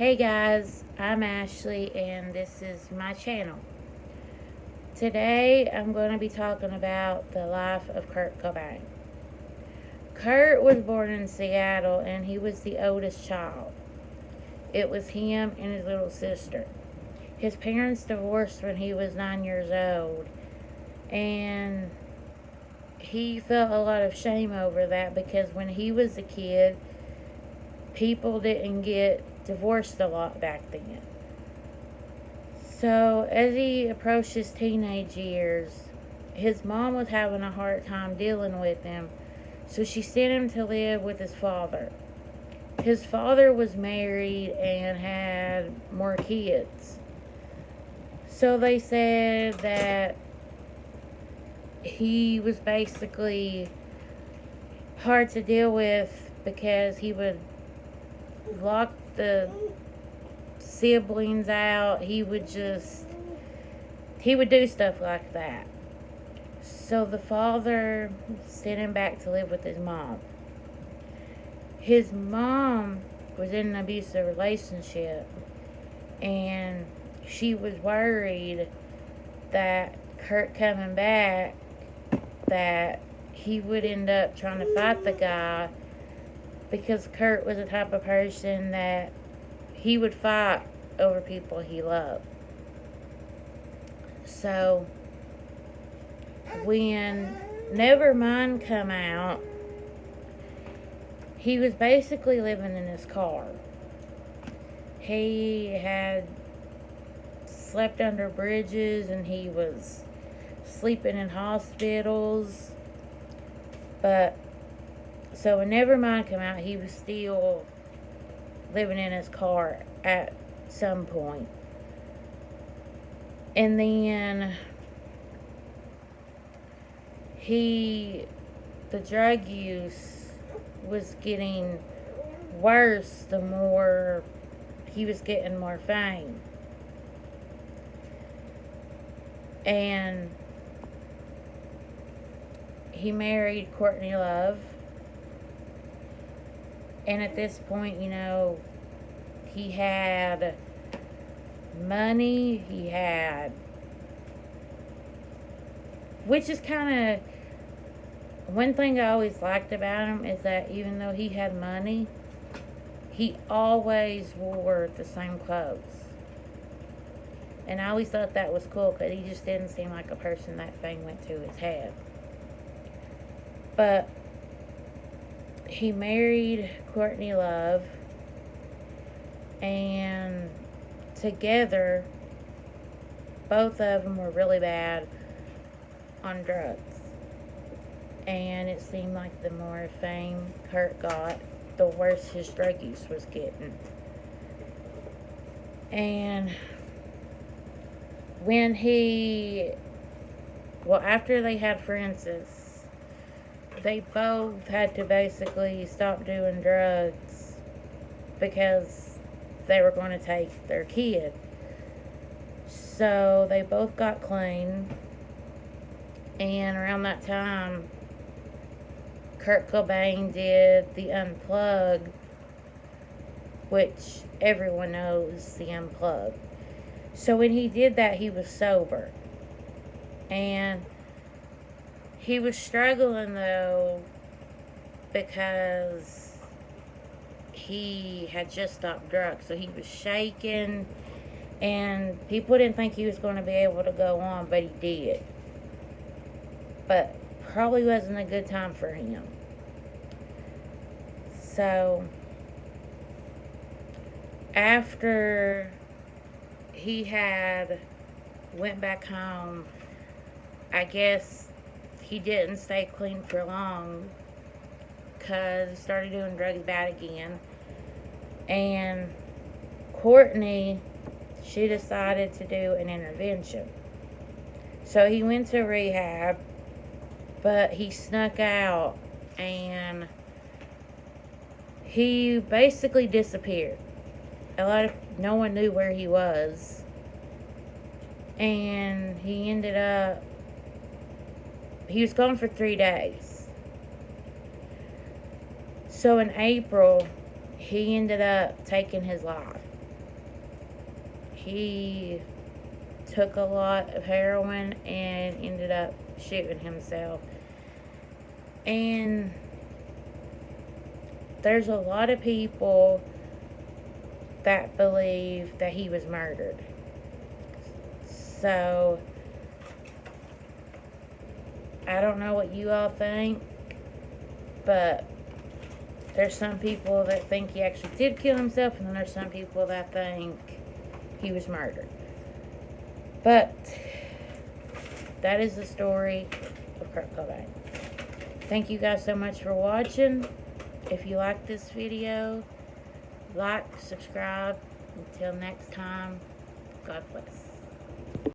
Hey guys, I'm Ashley and this is my channel. Today I'm going to be talking about the life of Kurt Cobain. Kurt was born in Seattle and he was the oldest child. It was him and his little sister. His parents divorced when he was 9 years old, and he felt a lot of shame over that because when he was a kid, people didn't get divorced a lot back then. So, as he approached his teenage years, his mom was having a hard time dealing with him, so she sent him to live with his father. His father was married and had more kids. So they said that he was basically hard to deal with because he would lock the siblings out. He would do stuff like that. So the father sent him back to live with his mom. His mom was in an abusive relationship, and she was worried that Kurt coming back, that he would end up trying to fight the guy, because Kurt was the type of person that he would fight over people he loved. So when Nevermind come out, he was basically living in his car. He had slept under bridges and he was sleeping in hospitals. But so when Nevermind came out, he was still living in his car at some point. And then the drug use was getting worse the more he was getting more fame. And he married Courtney Love. And at this point, he had money, which is kind of, one thing I always liked about him is that even though he had money, he always wore the same clothes. And I always thought that was cool because he just didn't seem like a person that fame went to his head. But he married Courtney Love, and together, both of them were really bad on drugs. And it seemed like the more fame Kurt got, the worse his drug use was getting. And after they had Francis, they both had to basically stop doing drugs because they were going to take their kid. So they both got clean. And around that time, Kurt Cobain did the Unplugged, which everyone knows the Unplugged. So when he did that, he was sober. And he was struggling, though, because he had just stopped drugs. So he was shaking, and people didn't think he was going to be able to go on, but he did. But probably wasn't a good time for him. So after he went back home, I guess he didn't stay clean for long because he started doing drugs bad again. And Courtney, she decided to do an intervention. So he went to rehab, but he snuck out and he basically disappeared. No one knew where he was. And he was gone for 3 days. So in April, he ended up taking his life. he took a lot of heroin and ended up shooting himself. And there's a lot of people that believe that he was murdered. So, I don't know what you all think, but there's some people that think he actually did kill himself, and then there's some people that think he was murdered. But that is the story of Kurt Cobain. Thank you guys so much for watching. If you like this video, like, subscribe. Until next time, God bless.